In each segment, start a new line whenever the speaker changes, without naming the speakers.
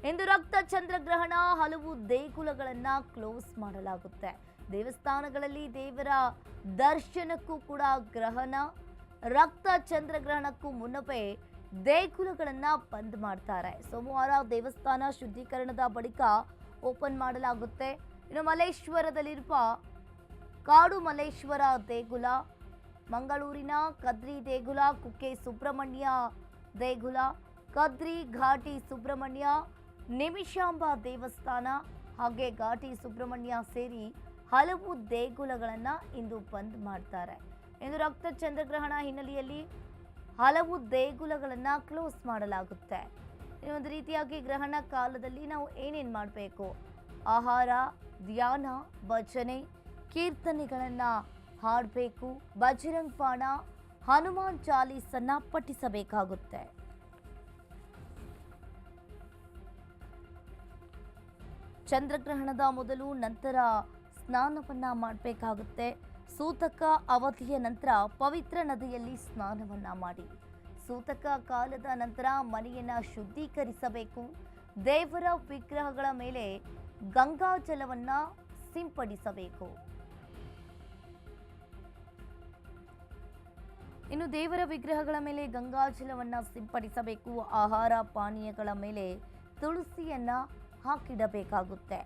ಇಂದು ರಕ್ತ ಚಂದ್ರಗ್ರಹಣ, ಹಲವು ದೇಗುಲಗಳನ್ನ ಕ್ಲೋಸ್ ಮಾಡಲಾಗುತ್ತೆ. ದೇವಸ್ಥಾನಗಳಲ್ಲಿ ದೇವರ ದರ್ಶನಕ್ಕೂ ಕೂಡ ಗ್ರಹಣ, ರಕ್ತ ಚಂದ್ರಗ್ರಹಣಕ್ಕೂ ಮುನ್ನವೇ ದೇಗುಲಗಳನ್ನ ಬಂದ್ ಮಾಡ್ತಾರೆ. ಸೋಮವಾರ ದೇವಸ್ಥಾನ ಶುದ್ಧೀಕರಣದ ಬಳಿಕ ಓಪನ್ ಮಾಡಲಾಗುತ್ತೆ. ಇನ್ನು ಮಲ್ಲೇಶ್ವರದಲ್ಲಿರುವ ಕಾಡು ಮಲ್ಲೇಶ್ವರ ದೇಗುಲ, ಮಂಗಳೂರಿನ ಕದ್ರಿ ದೇಗುಲ, ಕುಕ್ಕೆ ಸುಬ್ರಹ್ಮಣ್ಯ ದೇಗುಲ, ಕದ್ರಿ ಘಾಟಿ ಸುಬ್ರಹ್ಮಣ್ಯ, ನಿಮಿಷಾಂಬ ದೇವಸ್ಥಾನ ಹಾಗೆ ಘಾಟಿ ಸುಬ್ರಹ್ಮಣ್ಯ ಸೇರಿ ಹಲವು ದೇಗುಲಗಳನ್ನು ಇಂದು ಬಂದ್ ಮಾಡ್ತಾರೆ. ಇಂದು ರಕ್ತ ಚಂದ್ರಗ್ರಹಣ ಹಿನ್ನೆಲೆಯಲ್ಲಿ ಹಲವು ದೇಗುಲಗಳನ್ನು ಕ್ಲೋಸ್ ಮಾಡಲಾಗುತ್ತೆ. ಒಂದು ರೀತಿಯಾಗಿ ಗ್ರಹಣ ಕಾಲದಲ್ಲಿ ನಾವು ಏನೇನು ಮಾಡಬೇಕು? ಆಹಾರ, ಧ್ಯಾನ, ಭಜನೆ, ಕೀರ್ತನೆಗಳನ್ನು ಹಾಡಬೇಕು. ಬಜರಂಗ್ ಬಾಣ, ಹನುಮಾನ್ ಚಾಲೀಸನ್ನ ಪಠಿಸಬೇಕಾಗುತ್ತೆ. ಚಂದ್ರಗ್ರಹಣದ ಮೊದಲು ನಂತರ ಸ್ನಾನವನ್ನ ಮಾಡಬೇಕಾಗುತ್ತೆ. ಸೂತಕ ಅವಧಿಯ ನಂತರ ಪವಿತ್ರ ನದಿಯಲ್ಲಿ ಸ್ನಾನವನ್ನ ಮಾಡಿ. ಸೂತಕ ಕಾಲದ ನಂತರ ಮನೆಯನ್ನ ಶುದ್ಧೀಕರಿಸಬೇಕು. ದೇವರ ವಿಗ್ರಹಗಳ ಮೇಲೆ ಗಂಗಾಜಲವನ್ನ ಸಿಂಪಡಿಸಬೇಕು. ಇನ್ನು ದೇವರ ವಿಗ್ರಹಗಳ ಮೇಲೆ ಗಂಗಾಜಲವನ್ನ ಸಿಂಪಡಿಸಬೇಕು. ಆಹಾರ ಪಾನೀಯಗಳ ಮೇಲೆ ತುಳಸಿಯನ್ನ ಹಾಕಿಡಬೇಕಾಗುತ್ತೆ.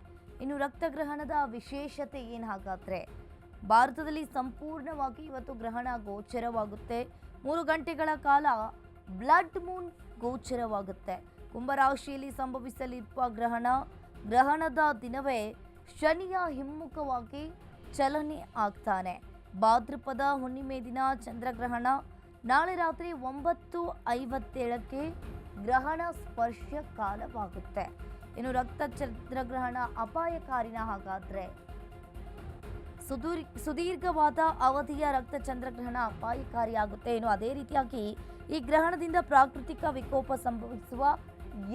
ಇನ್ನು ರಕ್ತಗ್ರಹಣದ ವಿಶೇಷತೆ ಏನು ಹಾಗಾದ್ರೆ? ಭಾರತದಲ್ಲಿ ಸಂಪೂರ್ಣವಾಗಿ ಇವತ್ತು ಗ್ರಹಣ ಗೋಚರವಾಗುತ್ತೆ. 3 ಗಂಟೆಗಳ ಕಾಲ ಬ್ಲಡ್ ಮೂನ್ ಗೋಚರವಾಗುತ್ತೆ. ಕುಂಭರಾಶಿಯಲ್ಲಿ ಸಂಭವಿಸಲಿರುವ ಗ್ರಹಣದ ದಿನವೇ ಶನಿಯ ಹಿಮ್ಮುಖವಾಗಿ ಚಲನೆ ಆಗ್ತಾನೆ. ಭಾದ್ರಪದ ಹುಣ್ಣಿಮೆ ದಿನ ಚಂದ್ರಗ್ರಹಣ. ನಾಳೆ ರಾತ್ರಿ 9:57ಕ್ಕೆ ಗ್ರಹಣ ಸ್ಪರ್ಶ ಕಾಲವಾಗುತ್ತೆ. ಇನ್ನು ರಕ್ತ ಚಂದ್ರಗ್ರಹಣ ಅಪಾಯಕಾರಿನ ಹಾಗಾದ್ರೆ? ಸುದೀರ್ಘವಾದ ಅವಧಿಯ ರಕ್ತ ಚಂದ್ರಗ್ರಹಣ ಅಪಾಯಕಾರಿಯಾಗುತ್ತೆ. ಇನ್ನು ಅದೇ ರೀತಿಯಾಗಿ ಈ ಗ್ರಹಣದಿಂದ ಪ್ರಾಕೃತಿಕ ವಿಕೋಪ ಸಂಭವಿಸುವ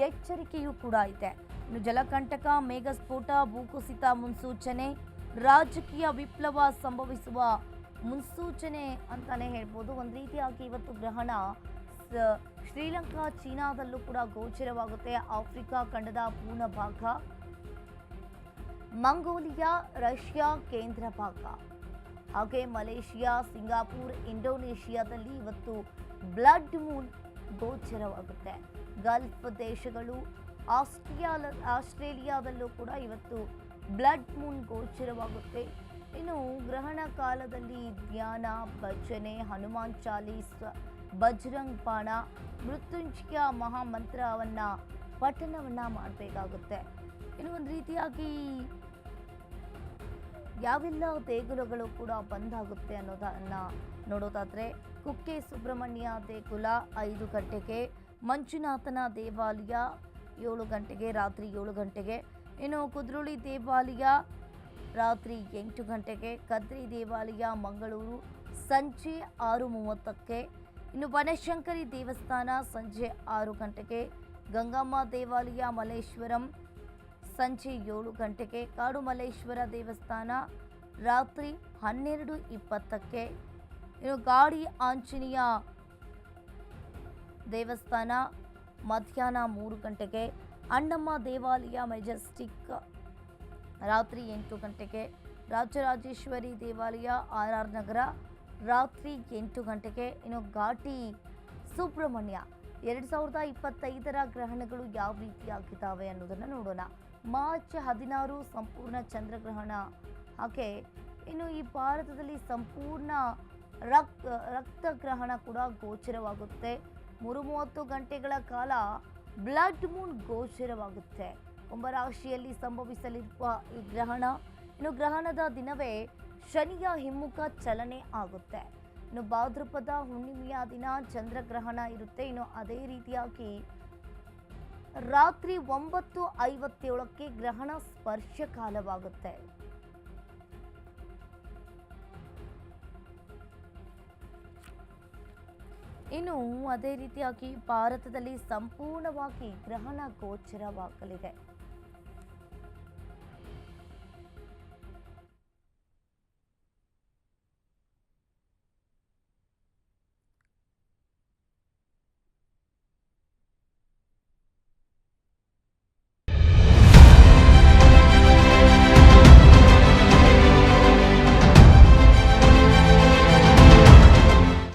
ಎಚ್ಚರಿಕೆಯೂ ಕೂಡ ಇದೆ. ಇನ್ನು ಜಲಕಂಟಕ, ಮೇಘಸ್ಫೋಟ, ಭೂಕುಸಿತ ಮುನ್ಸೂಚನೆ, ರಾಜಕೀಯ ವಿಪ್ಲವ ಸಂಭವಿಸುವ ಮುನ್ಸೂಚನೆ ಅಂತಾನೆ ಹೇಳ್ಬೋದು. ಒಂದು ರೀತಿಯಾಗಿ ಇವತ್ತು ಗ್ರಹಣ ಶ್ರೀಲಂಕಾ, ಚೀನಾದಲ್ಲೂ ಕೂಡ ಗೋಚರವಾಗುತ್ತೆ. ಆಫ್ರಿಕಾ ಖಂಡದ ಪೂರ್ಣ ಭಾಗ, ಮಂಗೋಲಿಯಾ, ರಷ್ಯಾ ಕೇಂದ್ರ ಭಾಗ, ಹಾಗೆ ಮಲೇಷಿಯಾ, ಸಿಂಗಾಪುರ್, ಇಂಡೋನೇಷಿಯಾದಲ್ಲಿ ಇವತ್ತು ಬ್ಲಡ್ ಮೂನ್ ಗೋಚರವಾಗುತ್ತೆ. ಗಲ್ಫ್ ದೇಶಗಳು, ಆಸ್ಟ್ರೇಲಿಯಾದಲ್ಲೂ ಕೂಡ ಇವತ್ತು ಬ್ಲಡ್ ಮೂನ್ ಗೋಚರವಾಗುತ್ತೆ. ಇನ್ನು ಗ್ರಹಣ ಕಾಲದಲ್ಲಿ ಧ್ಯಾನ, ಭಜನೆ, ಹನುಮಾನ್ ಚಾಲೀಸ್, ಬಜರಂಗ್ ಬಾಣ, ಮೃತ್ಯುಂಜಯ ಮಹಾಮಂತ್ರವನ್ನ ಪಠಣವನ್ನ ಮಾಡಬೇಕಾಗುತ್ತೆ. ಇನ್ನು ಒಂದು ರೀತಿಯಾಗಿ ಯಾವೆಲ್ಲ ದೇಗುಲಗಳು ಕೂಡ ಬಂದಾಗುತ್ತೆ ಅನ್ನೋದನ್ನ ನೋಡೋದಾದ್ರೆ, ಕುಕ್ಕೆ ಸುಬ್ರಹ್ಮಣ್ಯ ದೇಗುಲ 5 ಗಂಟೆಗೆ, ಮಂಜುನಾಥನ ದೇವಾಲಯ 7 ಗಂಟೆಗೆ, ರಾತ್ರಿ 7 ಗಂಟೆಗೆ. ಇನ್ನು ಕುದ್ರೋಳಿ ದೇವಾಲಯ ರಾತ್ರಿ 8 ಗಂಟೆಗೆ, ಕದ್ರಿ ದೇವಾಲಯ ಮಂಗಳೂರು ಸಂಜೆ 6:30ಕ್ಕೆ. ಇನ್ನು ಬನಶಂಕರಿ ದೇವಸ್ಥಾನ ಸಂಜೆ 6 ಗಂಟೆಗೆ, ಗಂಗಮ್ಮ ದೇವಾಲಯ ಮಲ್ಲೇಶ್ವರಂ ಸಂಜೆ 7 ಗಂಟೆಗೆ, ಕಾಡು ಮಲ್ಲೇಶ್ವರ ದೇವಸ್ಥಾನ ರಾತ್ರಿ 12:20ಕ್ಕೆ. ಇನ್ನು ಗಾಡಿ ಆಂಜನೇಯ ದೇವಸ್ಥಾನ ಮಧ್ಯಾಹ್ನ 3 ಗಂಟೆಗೆ, ಅಣ್ಣಮ್ಮ ದೇವಾಲಯ ಮೆಜೆಸ್ಟಿಕ್ ರಾತ್ರಿ 8 ಗಂಟೆಗೆ, ರಾಜರಾಜೇಶ್ವರಿ ದೇವಾಲಯ RR ನಗರ ರಾತ್ರಿ 8 ಗಂಟೆಗೆ. ಇನ್ನು ಘಾಟಿ ಸುಬ್ರಹ್ಮಣ್ಯ 2025ರ ಗ್ರಹಣಗಳು ಯಾವ ರೀತಿಯಾಗಿದ್ದಾವೆ ಅನ್ನೋದನ್ನು ನೋಡೋಣ. ಮಾರ್ಚ್ 16 ಸಂಪೂರ್ಣ ಚಂದ್ರಗ್ರಹಣ. ಹಾಗೆ ಇನ್ನು ಈ ಭಾರತದಲ್ಲಿ ಸಂಪೂರ್ಣ ರಕ್ತಗ್ರಹಣ ಕೂಡ ಗೋಚರವಾಗುತ್ತೆ. 3:30 ಗಂಟೆಗಳ ಕಾಲ ಬ್ಲಡ್ ಮೂನ್ ಗೋಚರವಾಗುತ್ತೆ. ಕುಂಭರಾಶಿಯಲ್ಲಿ ಸಂಭವಿಸಲಿರುವ ಈ ಗ್ರಹಣ, ಇನ್ನು ಗ್ರಹಣದ ದಿನವೇ ಶನಿಯ ಹಿಮ್ಮುಖ ಚಲನೆ ಆಗುತ್ತೆ. ಇನ್ನು ಭಾದ್ರಪದ ಹುಣ್ಣಿಮೆಯ ದಿನ ಚಂದ್ರಗ್ರಹಣ ಇರುತ್ತೆ. ಇನ್ನು ಅದೇ ರೀತಿಯಾಗಿ ರಾತ್ರಿ 9:57ಕ್ಕೆ ಗ್ರಹಣ ಸ್ಪರ್ಶ ಕಾಲವಾಗುತ್ತೆ. ಇನ್ನು ಅದೇ ರೀತಿಯಾಗಿ ಭಾರತದಲ್ಲಿ ಸಂಪೂರ್ಣವಾಗಿ ಗ್ರಹಣ ಗೋಚರವಾಗಲಿದೆ.